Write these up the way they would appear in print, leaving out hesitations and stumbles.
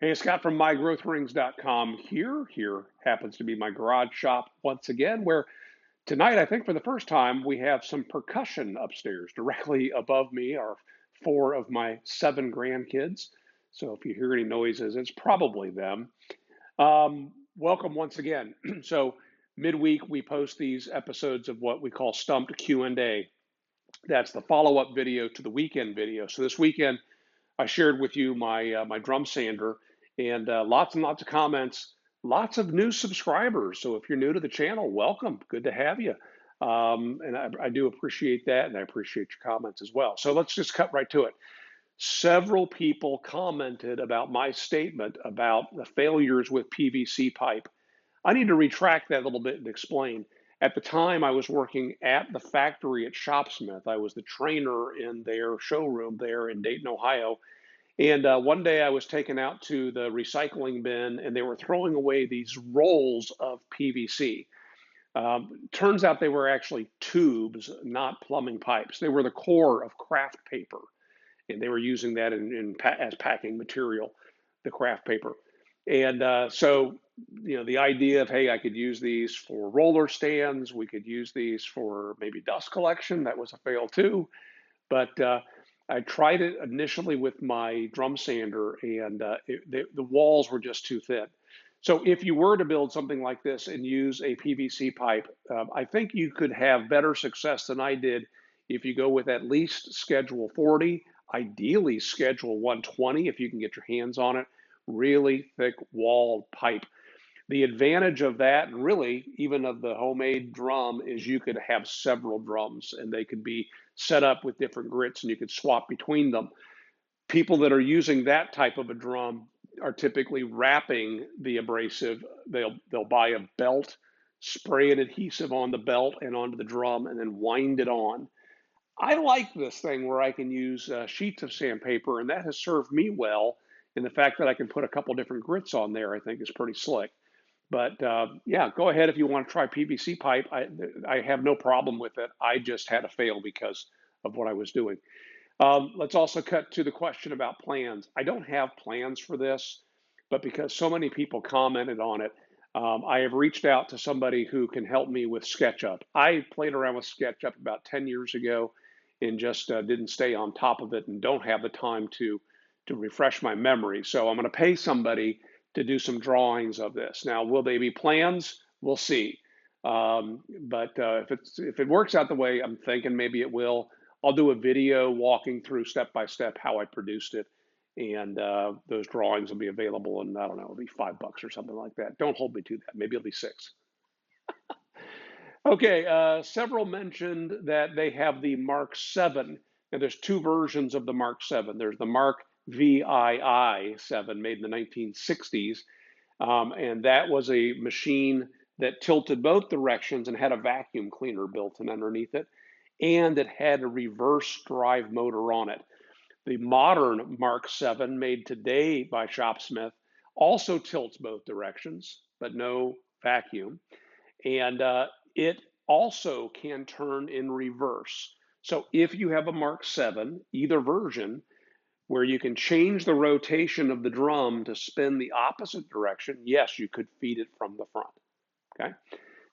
Hey, Scott from mygrowthrings.com here. Here happens to be my garage shop once again, where tonight, I think for the first time, we have some percussion upstairs. Directly above me are four of my seven grandkids. So if you hear any noises, it's probably them. Welcome once again. So midweek, we post these episodes of what we call Stumped Q&A. That's the follow-up video to the weekend video. So this weekend, I shared with you my drum sander, and lots and lots of comments, lots of new subscribers. So if you're new to the channel, welcome. Good to have you. And I do appreciate that, and I appreciate your comments as well. So let's just cut right to it. Several people commented about my statement about the failures with PVC pipe. I need to retract that a little bit and explain. At the time, I was working at the factory at Shopsmith. I was the trainer in their showroom there in Dayton, Ohio. And one day I was taken out to the recycling bin and they were throwing away these rolls of PVC. Turns out they were actually tubes, not plumbing pipes. They were the core of craft paper, and they were using that as packing material, the craft paper. And the idea of, hey, I could use these for roller stands, we could use these for maybe dust collection, that was a fail too. But I tried it initially with my drum sander, and the walls were just too thin. So if you were to build something like this and use a PVC pipe, I think you could have better success than I did if you go with at least Schedule 40, ideally Schedule 120 if you can get your hands on it, really thick walled pipe. The advantage of that, and really even of the homemade drum, is you could have several drums and they could be set up with different grits and you could swap between them. People that are using that type of a drum are typically wrapping the abrasive. They'll buy a belt, spray an adhesive on the belt and onto the drum, and then wind it on. I like this thing where I can use sheets of sandpaper, and that has served me well. And the fact that I can put a couple different grits on there, I think, is pretty slick. But yeah, go ahead if you want to try PVC pipe. I have no problem with it. I just had to fail because of what I was doing. Let's also cut to the question about plans. I don't have plans for this, but because so many people commented on it, I have reached out to somebody who can help me with SketchUp. I played around with SketchUp about 10 years ago and just didn't stay on top of it and don't have the time to refresh my memory. So I'm going to pay somebody to do some drawings of this. Now, will they be plans? We'll see. But if it works out the way I'm thinking maybe it will, I'll do a video walking through step by step how I produced it. And those drawings will be available, and I don't know, it'll be $5 or something like that. Don't hold me to that. Maybe it'll be 6. Okay, several mentioned that they have the Mark VII. And there's two versions of the Mark VII. There's the Mark VII 7 made in the 1960s. And that was a machine that tilted both directions and had a vacuum cleaner built in underneath it. And it had a reverse drive motor on it. The modern Mark VII made today by Shopsmith also tilts both directions, but no vacuum. And it also can turn in reverse. So if you have a Mark VII, either version, where you can change the rotation of the drum to spin the opposite direction, yes, you could feed it from the front. Okay.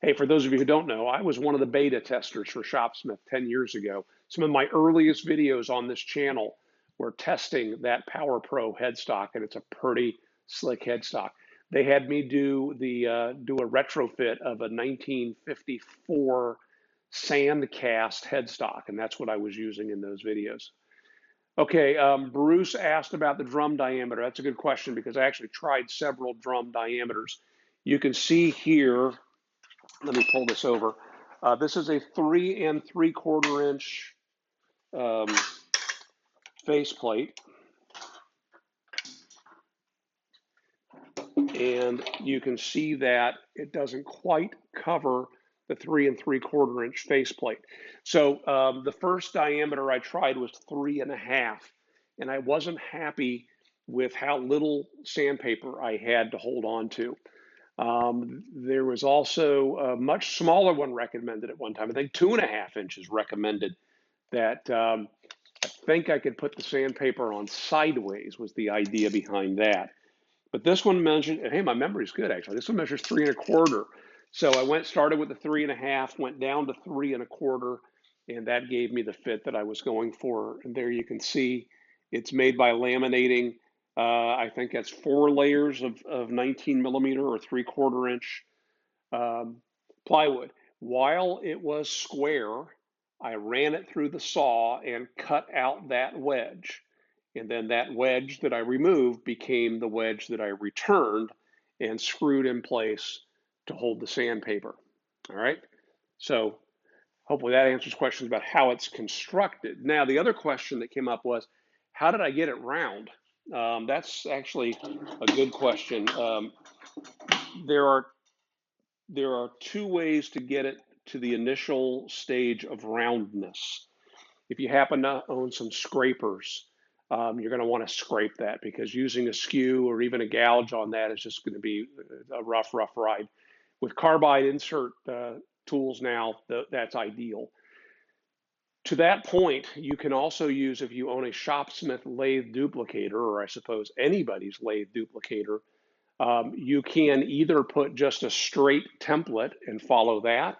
Hey, for those of you who don't know, I was one of the beta testers for Shopsmith 10 years ago. Some of my earliest videos on this channel were testing that PowerPro headstock, and it's a pretty slick headstock. They had me do a retrofit of a 1954 sand cast headstock, and that's what I was using in those videos. Okay, Bruce asked about the drum diameter. That's a good question because I actually tried several drum diameters. You can see here, let me pull this over. This is a 3 3/4 inch faceplate. And you can see that it doesn't quite cover the 3 3/4 inch faceplate. So the first diameter I tried was 3.5, and I wasn't happy with how little sandpaper I had to hold on to. There was also a much smaller one recommended at one time. I think 2.5 inches recommended that. I think I could put the sandpaper on sideways was the idea behind that. But this one measured, and hey, my memory's good actually. This one measures 3 1/4. So I started with the 3 1/2, went down to 3 1/4, and that gave me the fit that I was going for. And there you can see it's made by laminating. I think that's 4 layers of 19 millimeter or 3/4 inch um, plywood. While it was square, I ran it through the saw and cut out that wedge. And then that wedge that I removed became the wedge that I returned and screwed in place to hold the sandpaper. All right. So hopefully that answers questions about how it's constructed. Now, the other question that came up was, how did I get it round? That's actually a good question. There are there are 2 ways to get it to the initial stage of roundness. If you happen to own some scrapers, you're going to want to scrape that because using a skew or even a gouge on that is just going to be a rough ride. With carbide insert tools now, that's ideal. To that point, you can also use, if you own a Shopsmith lathe duplicator, or I suppose anybody's lathe duplicator, you can either put just a straight template and follow that,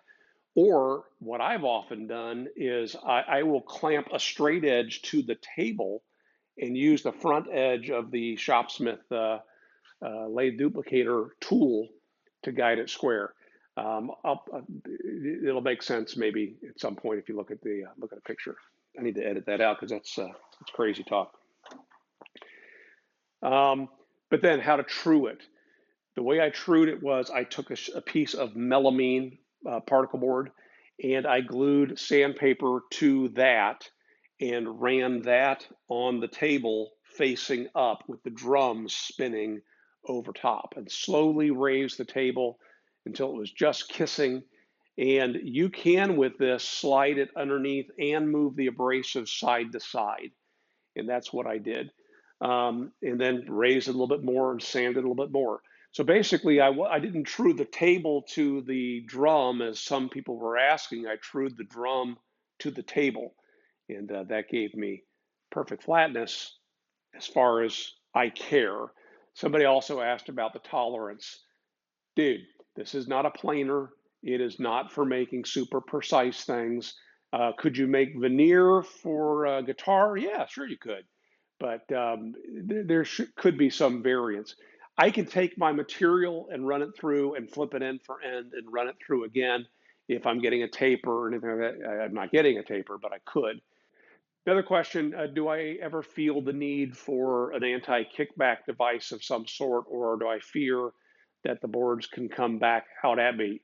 or what I've often done is I will clamp a straight edge to the table and use the front edge of the Shopsmith lathe duplicator tool to guide it square. It'll make sense maybe at some point if you look at a picture. I need to edit that out because that's crazy talk. But then how to true it. The way I trued it was I took a piece of melamine particle board and I glued sandpaper to that and ran that on the table facing up with the drums spinning over top and slowly raised the table until it was just kissing. And you can, with this, slide it underneath and move the abrasive side to side. And that's what I did. And then raise it a little bit more and sand it a little bit more. So basically, I didn't true the table to the drum as some people were asking. I trued the drum to the table, and that gave me perfect flatness as far as I care. Somebody also asked about the tolerance. Dude, this is not a planer. It is not for making super precise things. Could you make veneer for a guitar? Yeah, sure you could. But there could be some variance. I can take my material and run it through and flip it end for end and run it through again if I'm getting a taper or anything like that. I'm not getting a taper, but I could. The other question, do I ever feel the need for an anti-kickback device of some sort, or do I fear that the boards can come back out at me?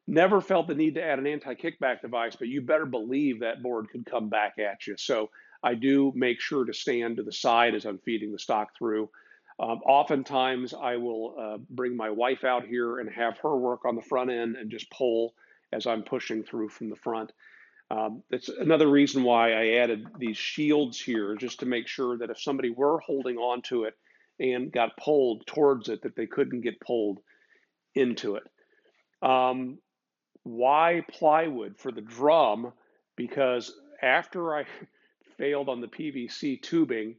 Never felt the need to add an anti-kickback device, but you better believe that board could come back at you. So I do make sure to stand to the side as I'm feeding the stock through. Oftentimes I will bring my wife out here and have her work on the front end and just pull as I'm pushing through from the front. That's another reason why I added these shields here, just to make sure that if somebody were holding on to it and got pulled towards it, that they couldn't get pulled into it. Why plywood for the drum? Because after I failed on the PVC tubing,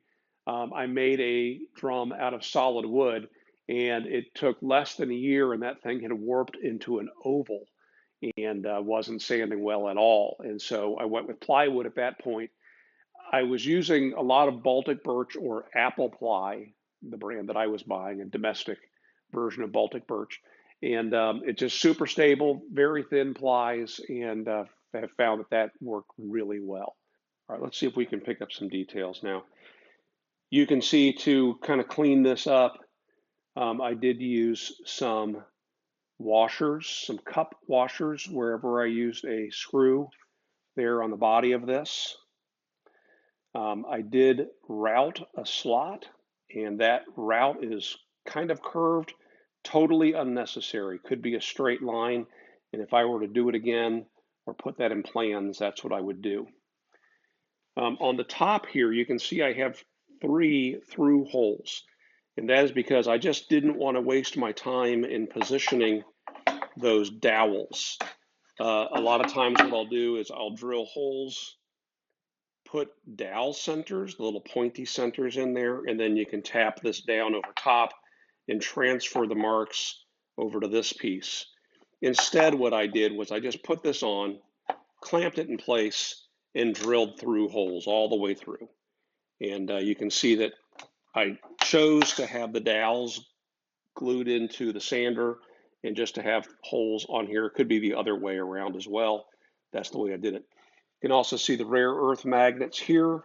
I made a drum out of solid wood, and it took less than a year, and that thing had warped into an oval and wasn't sanding well at all. And so I went with plywood at that point. I was using a lot of Baltic birch or apple ply, the brand that I was buying, a domestic version of Baltic birch. And it's just super stable, very thin plies, and I have found that worked really well. All right, let's see if we can pick up some details now. You can see to kind of clean this up, I did use some washers, some cup washers, wherever I used a screw there on the body of this. I did route a slot, and that route is kind of curved, totally unnecessary. Could be a straight line, and if I were to do it again or put that in plans, that's what I would do. On the top here, you can see I have 3 through holes, and that is because I just didn't want to waste my time in positioning those dowels. A lot of times what I'll do is I'll drill holes, put dowel centers, the little pointy centers in there, and then you can tap this down over top and transfer the marks over to this piece. Instead, what I did was I just put this on, clamped it in place, and drilled through holes all the way through. And you can see that I chose to have the dowels glued into the sander and just to have holes on here. It could be the other way around as well. That's the way I did it. You can also see the rare earth magnets here,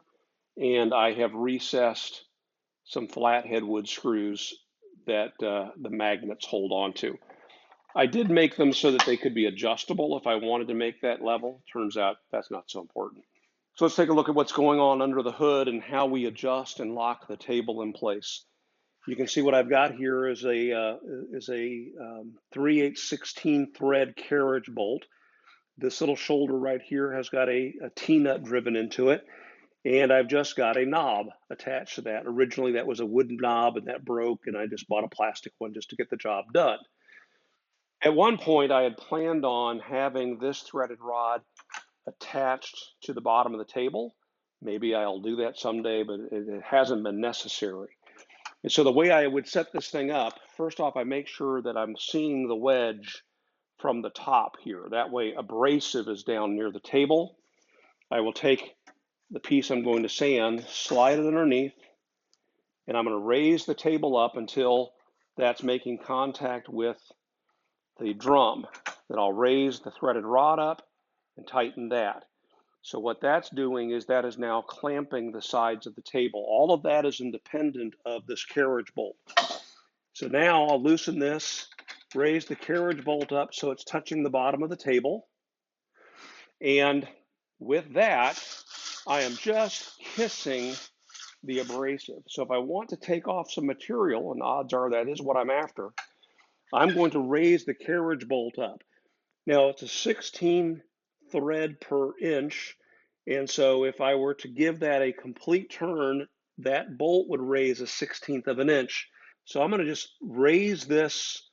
and I have recessed some flathead wood screws that the magnets hold on to. I did make them so that they could be adjustable if I wanted to make that level. Turns out that's not so important. So let's take a look at what's going on under the hood and how we adjust and lock the table in place. You can see what I've got here is a 3/8 thread carriage bolt. This little shoulder right here has got a T-nut driven into it, and I've just got a knob attached to that. Originally that was a wooden knob and that broke, and I just bought a plastic one just to get the job done. At one point I had planned on having this threaded rod attached to the bottom of the table. Maybe I'll do that someday, but it hasn't been necessary. And so the way I would set this thing up, first off, I make sure that I'm seeing the wedge from the top here. That way abrasive is down near the table. I will take the piece I'm going to sand, slide it underneath, and I'm going to raise the table up until that's making contact with the drum. Then I'll raise the threaded rod up and tighten that. So what that's doing is that is now clamping the sides of the table. All of that is independent of this carriage bolt. So now I'll loosen this, raise the carriage bolt up so it's touching the bottom of the table. And with that, I am just kissing the abrasive. So if I want to take off some material, and odds are that is what I'm after, I'm going to raise the carriage bolt up. Now it's a 16 thread per inch, and so if I were to give that a complete turn, that bolt would raise a 1/16 of an inch. So I'm going to just raise this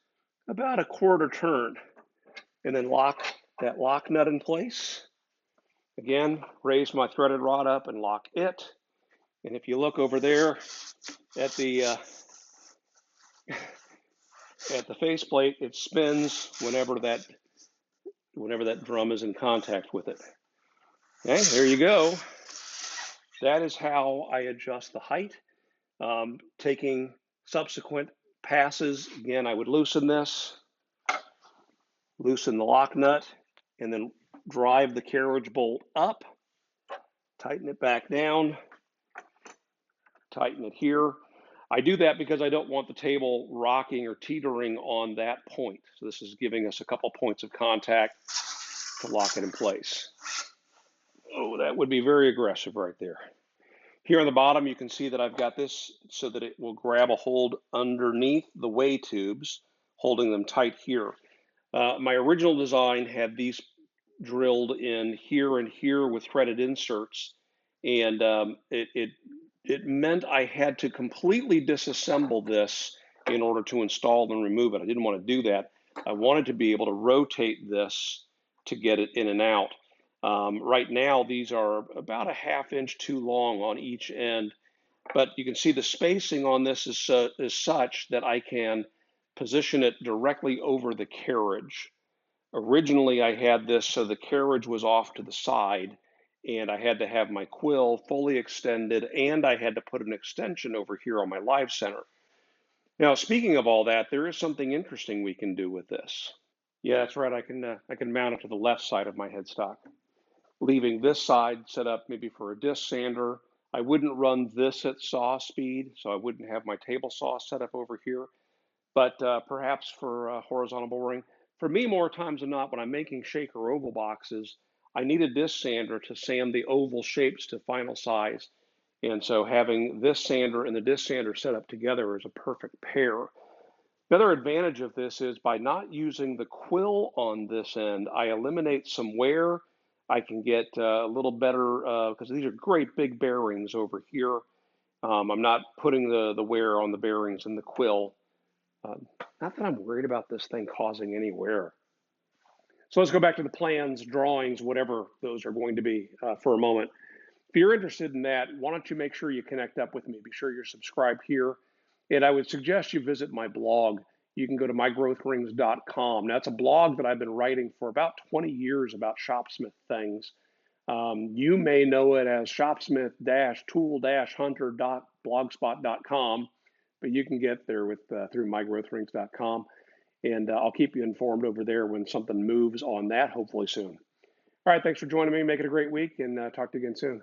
about a quarter turn and then lock that lock nut in place. Again, raise my threaded rod up and lock it. And if you look over there at the faceplate, it spins whenever that drum is in contact with it. Okay, there you go. That is how I adjust the height. Taking subsequent passes, again, I would loosen this, loosen the lock nut, and then drive the carriage bolt up, tighten it back down, tighten it here. I do that because I don't want the table rocking or teetering on that point. So this is giving us a couple points of contact to lock it in place. Oh, that would be very aggressive right there. Here on the bottom, you can see that I've got this so that it will grab a hold underneath the way tubes, holding them tight here. My original design had these drilled in here and here with threaded inserts, and it meant I had to completely disassemble this in order to install and remove it. I didn't want to do that. I wanted to be able to rotate this to get it in and out. Right now, these are about a 1/2 inch too long on each end, but you can see the spacing on this is such that I can position it directly over the carriage. Originally, I had this so the carriage was off to the side, and I had to have my quill fully extended, and I had to put an extension over here on my live center. Now, speaking of all that, there is something interesting we can do with this. Yeah, that's right. I can mount it to the left side of my headstock, leaving this side set up maybe for a disc sander. I wouldn't run this at saw speed, so I wouldn't have my table saw set up over here, but perhaps for horizontal boring. For me, more times than not, when I'm making shaker oval boxes, I need a disc sander to sand the oval shapes to final size. And so having this sander and the disc sander set up together is a perfect pair. Another advantage of this is by not using the quill on this end, I eliminate some wear. I can get a little better, because these are great big bearings over here. I'm not putting the wear on the bearings in the quill. Not that I'm worried about this thing causing any wear. So let's go back to the plans, drawings, whatever those are going to be for a moment. If you're interested in that, why don't you make sure you connect up with me? Be sure you're subscribed here. And I would suggest you visit my blog. You can go to mygrowthrings.com. Now, it's a blog that I've been writing for about 20 years about Shopsmith things. You may know it as shopsmith-tool-hunter.blogspot.com, but you can get there with through mygrowthrings.com, and I'll keep you informed over there when something moves on that, hopefully soon. All right, thanks for joining me. Make it a great week, and talk to you again soon.